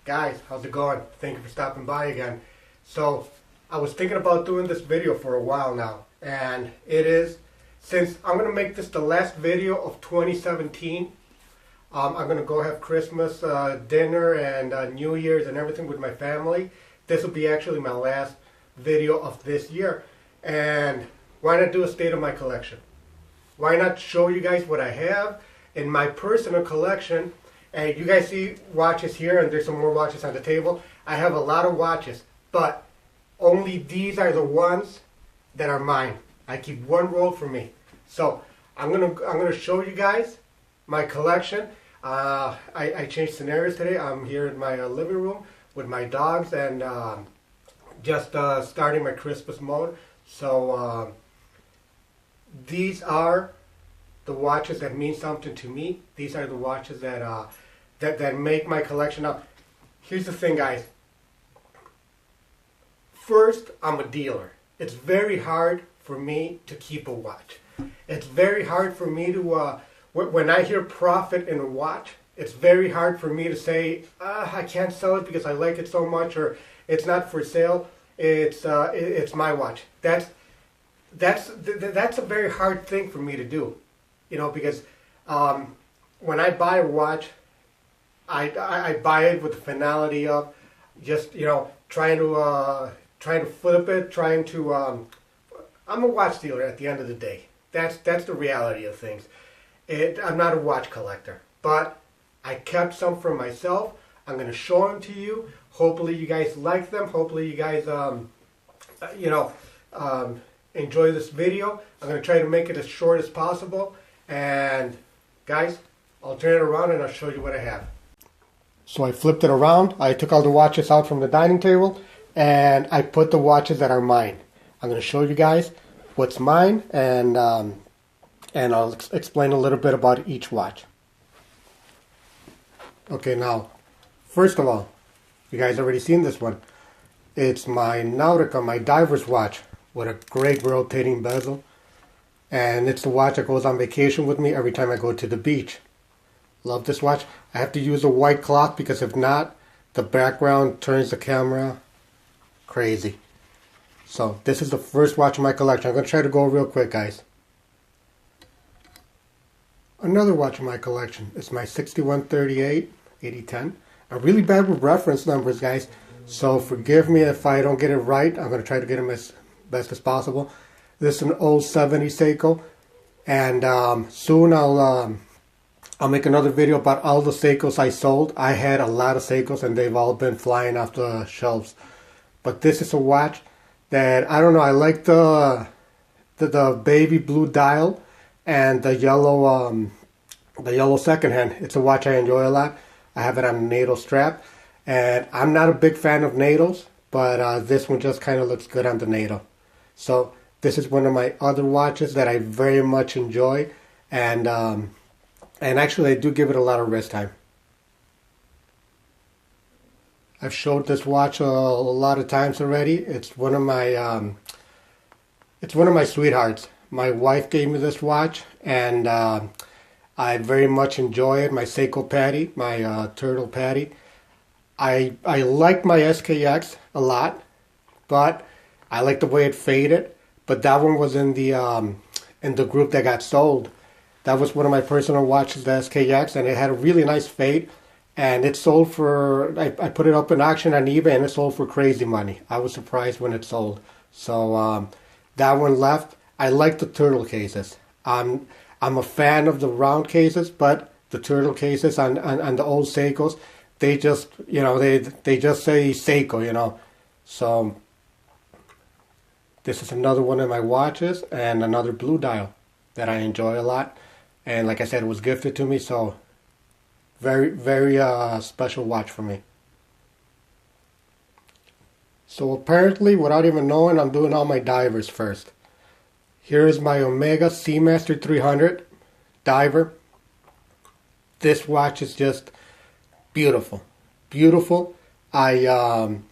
Guys, how's it going? Thank you for stopping by again. So, I was thinking about doing this video for a while now, and it is, since I'm going to make this the last video of 2017, I'm going to go have Christmas dinner and New Year's and everything with my family. This will be actually my last video of this year, and why not do a state of my collection? Why not show you guys what I have in my personal collection? And you guys see watches here, and there's some more watches on the table. I have a lot of watches, but only these are the ones that are mine. I keep one roll for me. So I'm gonna show you guys my collection. I changed scenarios today. I'm here in my living room with my dogs and just starting my Christmas mode. So these are the watches that mean something to me. These are the watches that that make my collection up. Here's the thing, guys. First, I'm a dealer. It's very hard for me to keep a watch. It's very hard for me to, when I hear profit in a watch, it's very hard for me to say, I can't sell it because I like it so much, or it's not for sale. It's my watch. That's a very hard thing for me to do, you know, because when I buy a watch, I buy it with the finality of just, you know, trying to flip it, trying to. I'm a watch dealer at the end of the day. That's the reality of things. I'm not a watch collector, but I kept some for myself. I'm going to show them to you. Hopefully you guys like them. Hopefully you guys, enjoy this video. I'm going to try to make it as short as possible. And guys, I'll turn it around and I'll show you what I have. So I flipped it around. I took all the watches out from the dining table and I put the watches that are mine. I'm going to show you guys what's mine, and I'll explain a little bit about each watch. Okay, now, first of all, you guys already seen this one. It's my Nautica, my diver's watch, with a great rotating bezel. And it's the watch that goes on vacation with me every time I go to the beach. Love this watch. I have to use a white cloth because if not, the background turns the camera crazy. So this is the first watch in my collection. I'm going to try to go real quick, guys. Another watch in my collection is my 6138 8010. I'm really bad with reference numbers, guys, so forgive me if I don't get it right. I'm going to try to get them as best as possible. This is an old 70 Seiko, and soon I'll make another video about all the Seikos I sold. I had a lot of Seikos and they've all been flying off the shelves. But this is a watch that, I don't know, I like the baby blue dial and the yellow second hand. It's a watch I enjoy a lot. I have it on a NATO strap. And I'm not a big fan of NATOs, but this one just kind of looks good on the NATO. So this is one of my other watches that I very much enjoy. And actually, I do give it a lot of rest time. I've showed this watch a lot of times already. It's one of my sweethearts. My wife gave me this watch, and I very much enjoy it. My Seiko Patty, my turtle Patty. I like my SKX a lot, but I like the way it faded. But that one was in the group that got sold. That was one of my personal watches, the SKX, and it had a really nice fade. And it sold for, I put it up in auction on eBay, and it sold for crazy money. I was surprised when it sold. So that one left. I like the turtle cases. I'm a fan of the round cases, but the turtle cases on the old Seikos, they just, you know, they just say Seiko, you know. So this is another one of my watches, and another blue dial that I enjoy a lot. And like I said, it was gifted to me, so very, very special watch for me. So apparently, without even knowing, I'm doing all my divers first. Here is my Omega Seamaster 300 diver. This watch is just beautiful, beautiful. I've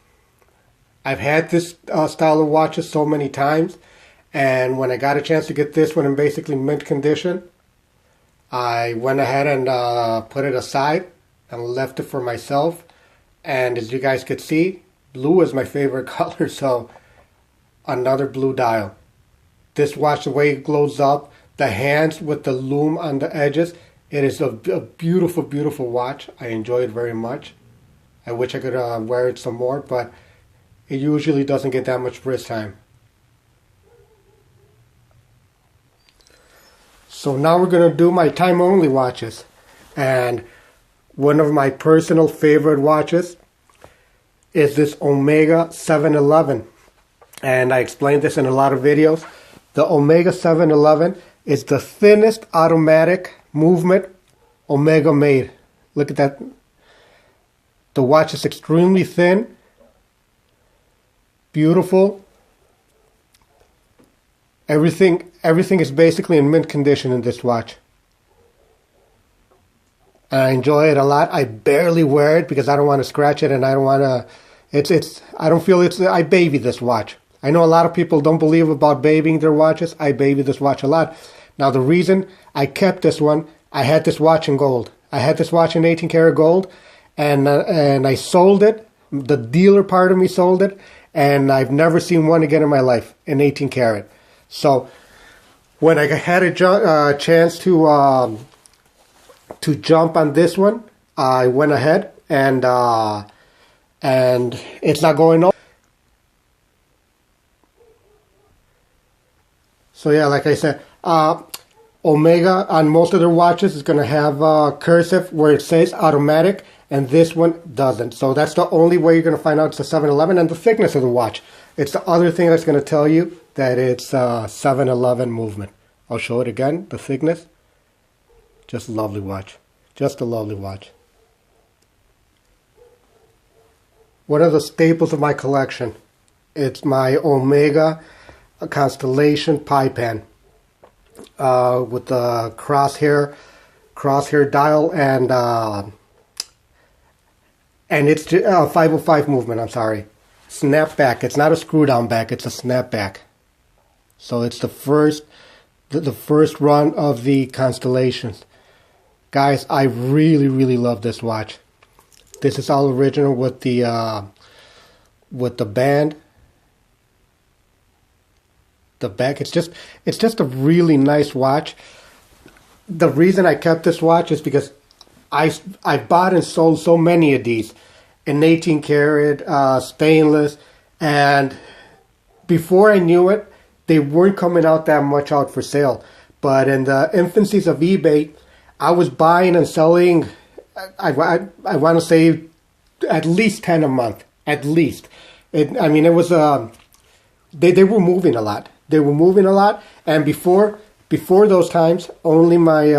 had this style of watches so many times, and when I got a chance to get this one in basically mint condition, I went ahead and put it aside and left it for myself. And as you guys could see, blue is my favorite color, so another blue dial. This watch, the way it glows up, the hands with the lume on the edges, it is a beautiful, beautiful watch. I enjoy it very much. I wish I could wear it some more, but it usually doesn't get that much wrist time. So now we're going to do my time only watches. And one of my personal favorite watches is this Omega 711. And I explained this in a lot of videos. The Omega 711 is the thinnest automatic movement Omega made. Look at that. The watch is extremely thin, beautiful. Everything is basically in mint condition in this watch. And I enjoy it a lot. I barely wear it because I don't want to scratch it, and I don't want to. I don't feel it's. I baby this watch. I know a lot of people don't believe about babying their watches. I baby this watch a lot. Now the reason I kept this one, I had this watch in gold. I had this watch in 18 karat gold, and I sold it. The dealer part of me sold it, and I've never seen one again in my life in 18 karat. So when I had a chance to jump on this one, I went ahead and it's not going on. So yeah, like I said, Omega on most of their watches is going to have cursive where it says automatic, and this one doesn't. So that's the only way you're going to find out it's a 711, and the thickness of the watch. It's the other thing that's going to tell you that it's a 711 movement. I'll show it again, the thickness. Just a lovely watch. Just a lovely watch. One of the staples of my collection. It's my Omega Constellation pie pen. With the crosshair dial and it's 505 movement, I'm sorry. Snapback. It's not a screw down back, it's a snapback. So it's the first run of the Constellations. Guys, I really, really love this watch. This is all original with the band. The back, it's just a really nice watch. The reason I kept this watch is because I bought and sold so many of these in 18 karat stainless, and before I knew it, they weren't coming out that much out for sale. But in the infancies of eBay, I was buying and selling, I want to say at least 10 a month, at least. It was they were moving a lot. They were moving a lot, and before those times, only my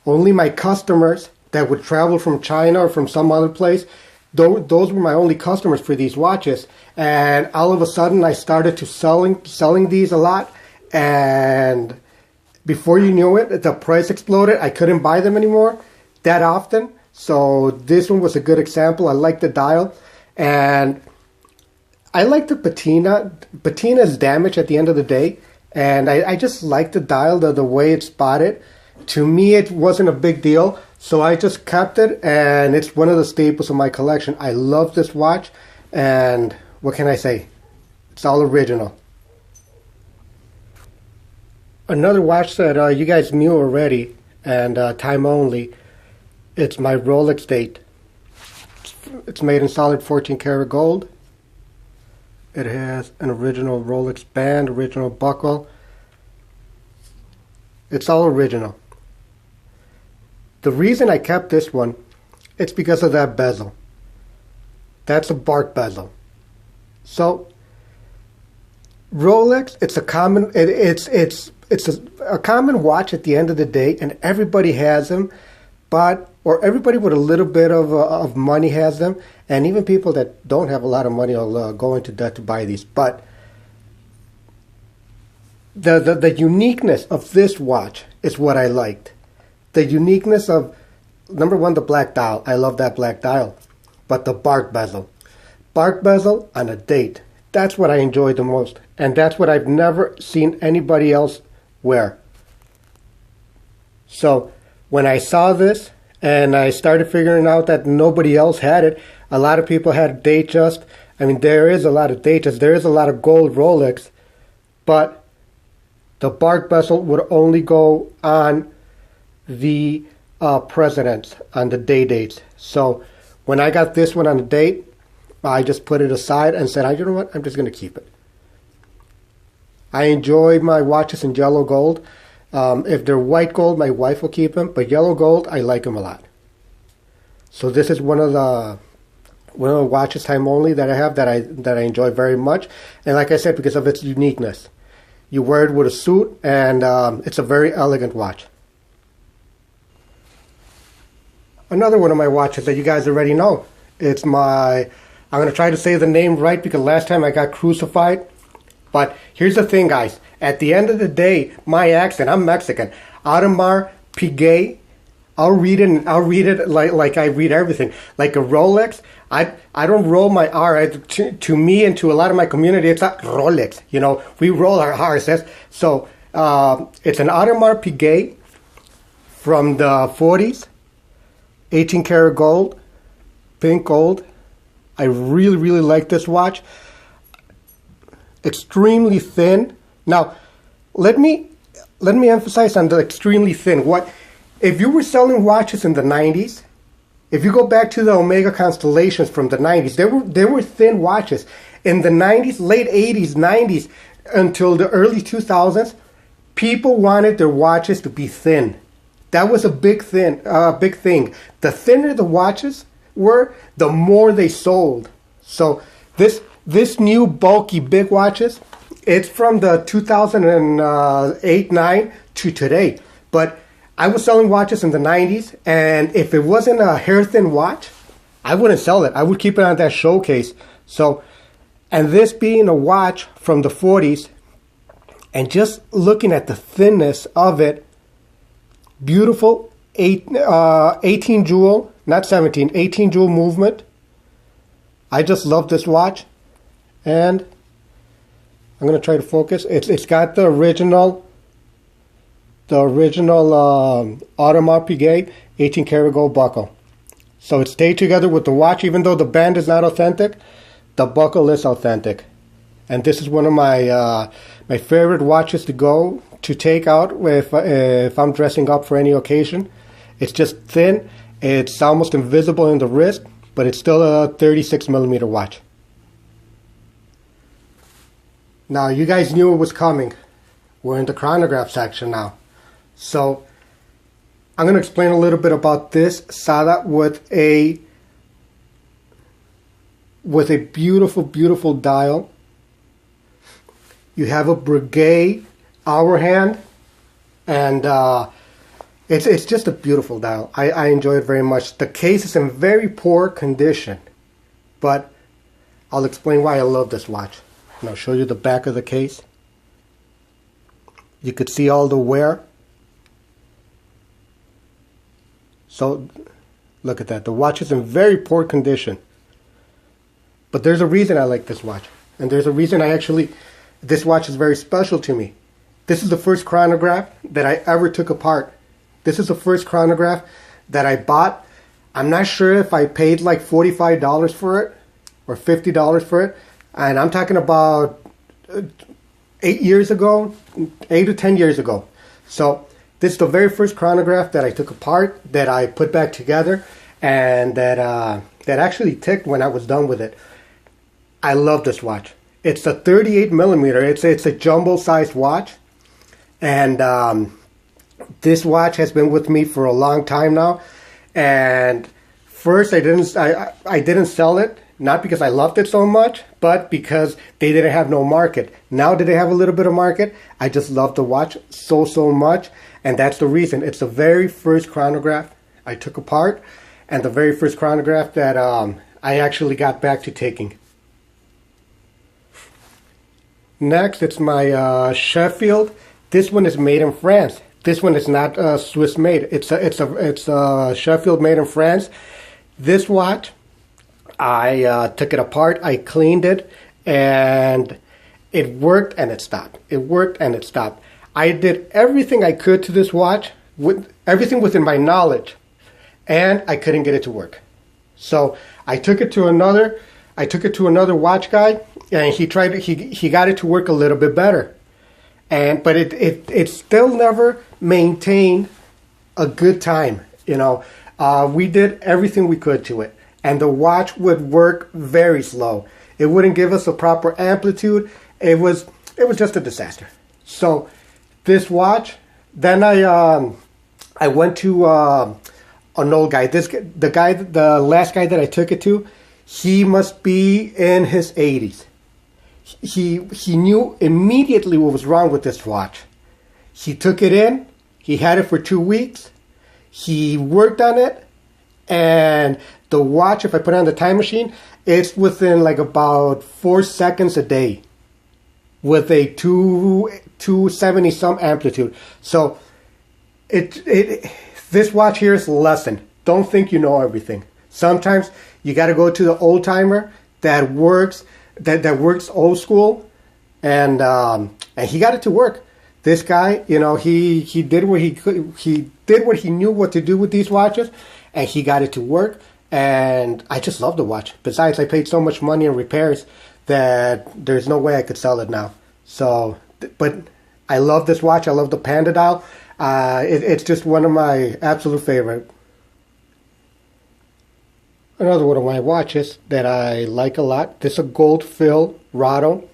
only my customers that would travel from China or from some other place, those were my only customers for these watches. And all of a sudden, I started to selling these a lot, and before you knew it, the price exploded. I couldn't buy them anymore that often. So this one was a good example. I like the dial, and I like the patina. Patina is damaged at the end of the day, and I just like the dial, the way it's spotted. To me, it wasn't a big deal, so I just kept it, and it's one of the staples of my collection. I love this watch, and what can I say? It's all original. Another watch that you guys knew already, and time only, it's my Rolex date. It's made in solid 14 karat gold. It has an original Rolex band, original buckle. It's all original. The reason I kept this one, it's because of that bezel. That's a bark bezel. So Rolex, it's a common a common watch at the end of the day, and everybody has them, or everybody with a little bit of money has them, and even people that don't have a lot of money will go into debt to buy these. But the uniqueness of this watch is what I liked. The uniqueness of, number one, the black dial. I love that black dial. But the bark bezel. Bark bezel on a date. That's what I enjoy the most. And that's what I've never seen anybody else wear. So when I saw this and I started figuring out that nobody else had it, a lot of people had Datejust. I mean, there is a lot of Datejust. There is a lot of gold Rolex, but the bark bezel would only go on the presidents, on the day dates. So when I got this one on the date, I just put it aside and said, you know what, I'm just going to keep it. I enjoy my watches in yellow gold. If they're white gold, my wife will keep them, but yellow gold, I like them a lot. So this is one of the watches time only that I have that I enjoy very much. And like I said, because of its uniqueness. You wear it with a suit, and it's a very elegant watch. Another one of my watches that you guys already know. It's my, I'm going to try to say the name right because last time I got crucified. But here's the thing, guys. At the end of the day, my accent, I'm Mexican. Audemars Piguet. I'll read it like I read everything. Like a Rolex, I don't roll my R. To me and to a lot of my community, it's not Rolex. You know, we roll our R's. So it's an Audemars Piguet from the 40s. 18 karat gold, pink gold. I really, really like this watch. Extremely thin. Now, let me emphasize on the extremely thin. What if you were selling watches in the 90s? If you go back to the Omega Constellations from the 90s, they were thin watches. In the 90s, late 80s, 90s, until the early 2000s, people wanted their watches to be thin. That was a big thing. The thinner the watches were, the more they sold. So this new bulky big watches, it's from the 2008-9 to today. But I was selling watches in the 90s, and if it wasn't a hair thin watch, I wouldn't sell it. I would keep it on that showcase. So, and this being a watch from the 40s, and just looking at the thinness of it, beautiful 18 jewel, not 17, 18 jewel movement. I just love this watch, and I'm going to try to focus. It's got the original Audemars Piguet 18 karat gold buckle. So it stayed together with the watch, even though the band is not authentic, the buckle is authentic. And this is one of my my favorite watches to take out if I'm dressing up for any occasion. It's just thin. It's almost invisible in the wrist, but it's still a 36mm watch. Now, you guys knew it was coming. We're in the chronograph section now. So, I'm going to explain a little bit about this Sada with a beautiful, beautiful dial. You have a Breguet hour hand, and it's just a beautiful dial. I enjoy it very much. The case is in very poor condition, but I'll explain why I love this watch. And I'll show you the back of the case. You could see all the wear. So look at that. The watch is in very poor condition. But there's a reason I like this watch. And there's a reason this watch is very special to me. This is the first chronograph that I ever took apart. This is the first chronograph that I bought. I'm not sure if I paid like $45 for it or $50 for it. And I'm talking about 8 years ago, 8 to 10 years ago. So this is the very first chronograph that I took apart, that I put back together, and that actually ticked when I was done with it. I love this watch. It's a 38mm. It's a jumbo-sized watch, and this watch has been with me for a long time now. And first, I didn't sell it, not because I loved it so much, but because they didn't have no market. Now that they have a little bit of market, I just love the watch so much, and that's the reason. It's the very first chronograph I took apart, and the very first chronograph that I actually got back to taking. Next, it's my Sheffield. This one is made in France. This one is not Swiss made. It's a Sheffield made in France. This watch, I took it apart, I cleaned it, and it worked and it stopped. It worked and it stopped. I did everything I could to this watch with everything within my knowledge, and I couldn't get it to work. So I took it to another watch guy, and he got it to work a little bit better. But it still never maintained a good time. We did everything we could to it, and the watch would work very slow. It wouldn't give us a proper amplitude. It was just a disaster. So this watch, then I went to an old guy. The last guy that I took it to, he must be in his 80s. He knew immediately what was wrong with this watch. He took it in. He had it for 2 weeks. He worked on it, and the watch, if I put it on the time machine, it's within like about 4 seconds a day with a 270 some amplitude. So this watch here is a lesson. Don't think you know everything. Sometimes you got to go to the old timer that works old school, and he got it to work. This guy, he did what he could. He did what he knew what to do with these watches, and he got it to work. And I just love the watch. Besides, I paid so much money in repairs that there's no way I could sell it now. So, but I love this watch. I love the Panda dial. It's just one of my absolute favorite. Another one of my watches that I like a lot. This is a gold fill Rado.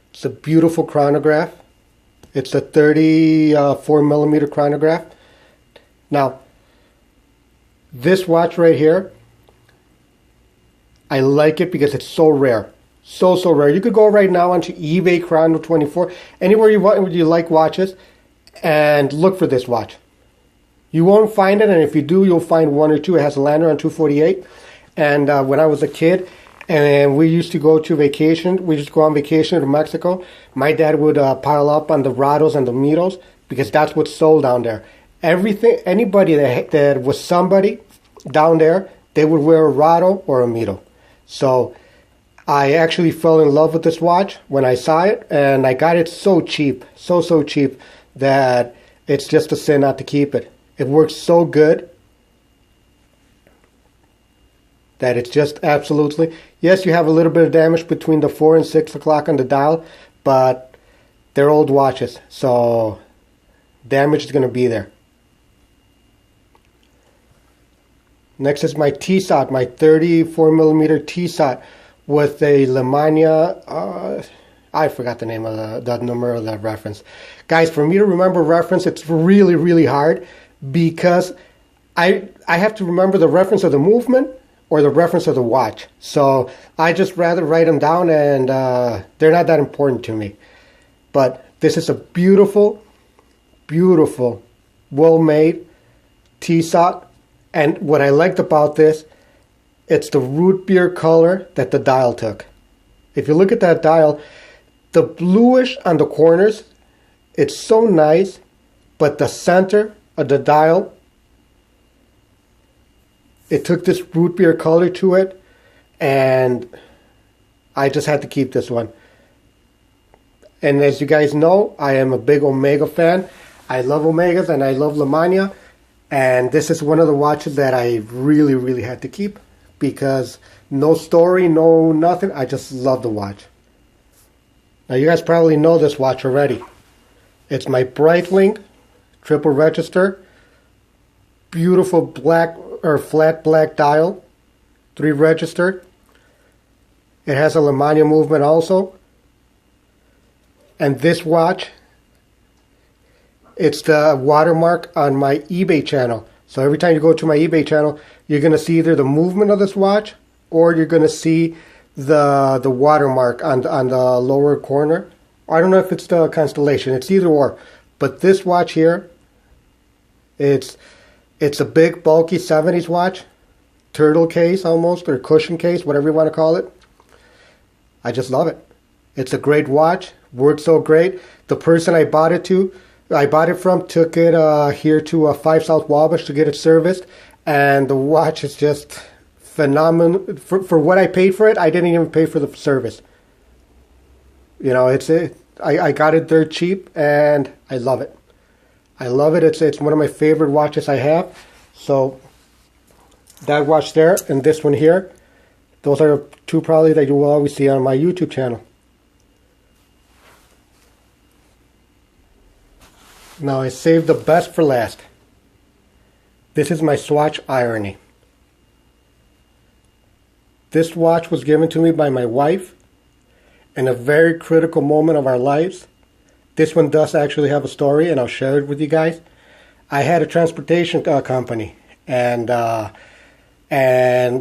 It's a beautiful chronograph. It's a 34 millimeter chronograph. Now, this watch right here, I like it because it's so rare. So rare. You could go right now onto eBay, Chrono24, anywhere you like watches, and look for this watch. You won't find it, and if you do, you'll find one or two. It has a lander on 248. And when I was a kid, and we used to go to vacation, we used to go on vacation to Mexico, my dad would pile up on the Rados and the Mitos, because that's what's sold down there. Anybody that was somebody down there, they would wear a Rado or a Mito. So I actually fell in love with this watch when I saw it, and I got it so cheap, so cheap, that it's just a sin not to keep it. It works so good that it's just absolutely... Yes, you have a little bit of damage between the 4 and 6 o'clock on the dial, but they're old watches, so damage is going to be there. Next is my Tissot, my 34 millimeter Tissot with a Lemania. I forgot the name of the number of that reference. Guys, for me to remember reference, it's really hard, because I have to remember the reference of the movement or the reference of the watch. So I just rather write them down, and they're not that important to me. But this is a beautiful, well-made Tissot. And what I liked about this, it's the root beer color that the dial took. If you look at that dial, the bluish on the corners, it's so nice, but the center of the dial, it took this root beer color to it, and I just had to keep this one. And as you guys know, I am a big Omega fan. I love Omegas and I love Lemania. And this is one of the watches that I really had to keep, because no story, no nothing. I just love the watch. Now you guys probably know this watch already. It's my Breitling triple register. Beautiful black or flat black dial. 3 register. It has a Lemania movement also. And this watch, it's the watermark on my eBay channel. So every time you go to my eBay channel, you're going to see either the movement of this watch, or you're going to see the watermark on the lower corner. I don't know if it's the Constellation. It's either or. But this watch here, it's a big, bulky 70s watch. Turtle case almost, or cushion case, whatever you want to call it. I just love it. It's a great watch. Works so great. The person I bought it from took it here to 5 South Wabash to get it serviced, and the watch is just phenomenal. For what I paid for it, I didn't even pay for the service. You know, I got it dirt cheap, and I love it. I love it. It's one of my favorite watches I have. So that watch there and this one here, those are two probably that you will always see on my YouTube channel. Now I saved the best for last. This is my Swatch Irony. This watch was given to me by my wife in a very critical moment of our lives. This one does actually have a story, and I'll share it with you guys. I had a transportation company, and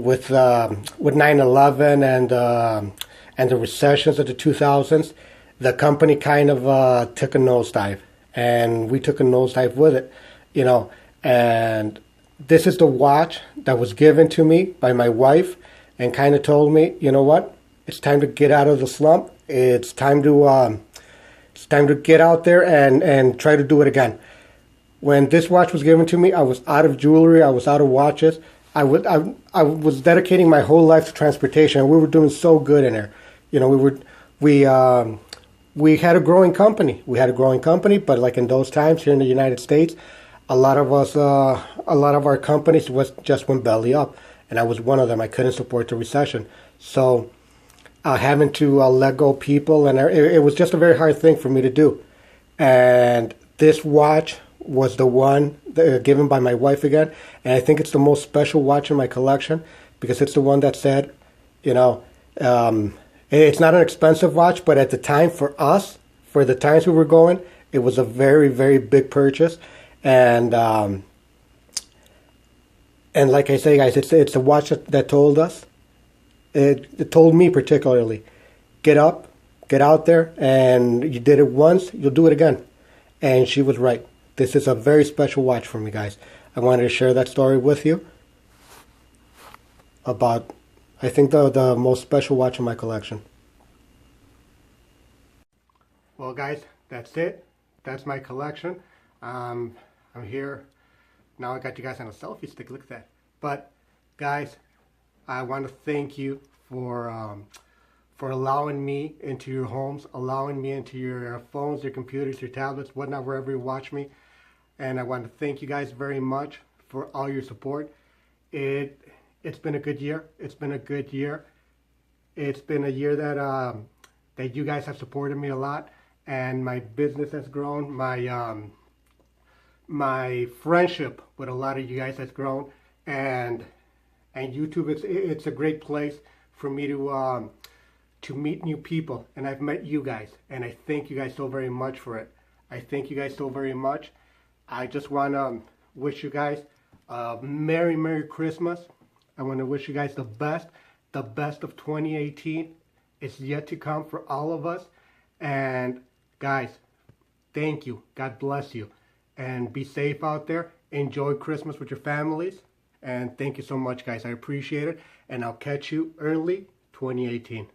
with 9/11 and the recessions of the 2000s, the company kind of took a nosedive, and we took a nosedive with it, you know. And this is the watch that was given to me by my wife, and kind of told me, you know what? It's time to get out of the slump. It's time to get out there and try to do it again. When this watch was given to me, I was out of jewelry. I was out of watches. I was dedicating my whole life to transportation. We were doing so good in there. You know, we had a growing company. We had a growing company, but like in those times here in the United States, a lot of our companies just went belly up, and I was one of them. I couldn't support the recession, so having to let go people, and it was just a very hard thing for me to do. And this watch was the one given by my wife again, and I think it's the most special watch in my collection because it's the one that said, you know, it's not an expensive watch, but at the time for us, for the times we were going, it was a very, very big purchase. And like I say, guys, it's a watch that told us, it told me particularly, get up, get out there, and you did it once, you'll do it again. And she was right. This is a very special watch for me, guys. I wanted to share that story with you about, I think, the most special watch in my collection. Well, guys, that's it. That's my collection. I'm here. Now I got you guys on a selfie stick. Look at that. But, guys, I want to thank you for allowing me into your homes, allowing me into your phones, your computers, your tablets, whatnot, wherever you watch me. And I want to thank you guys very much for all your support. It's been a good year. It's been a good year. It's been a year that that you guys have supported me a lot, and my business has grown. My friendship with a lot of you guys has grown, and YouTube, it's a great place for me to meet new people, and I've met you guys, and I thank you guys so very much for it. I thank you guys so very much. I just want to wish you guys a Merry Christmas. I want to wish you guys the best of 2018. It's yet to come for all of us. And guys, thank you. God bless you. And be safe out there. Enjoy Christmas with your families. And thank you so much, guys. I appreciate it. And I'll catch you early 2018.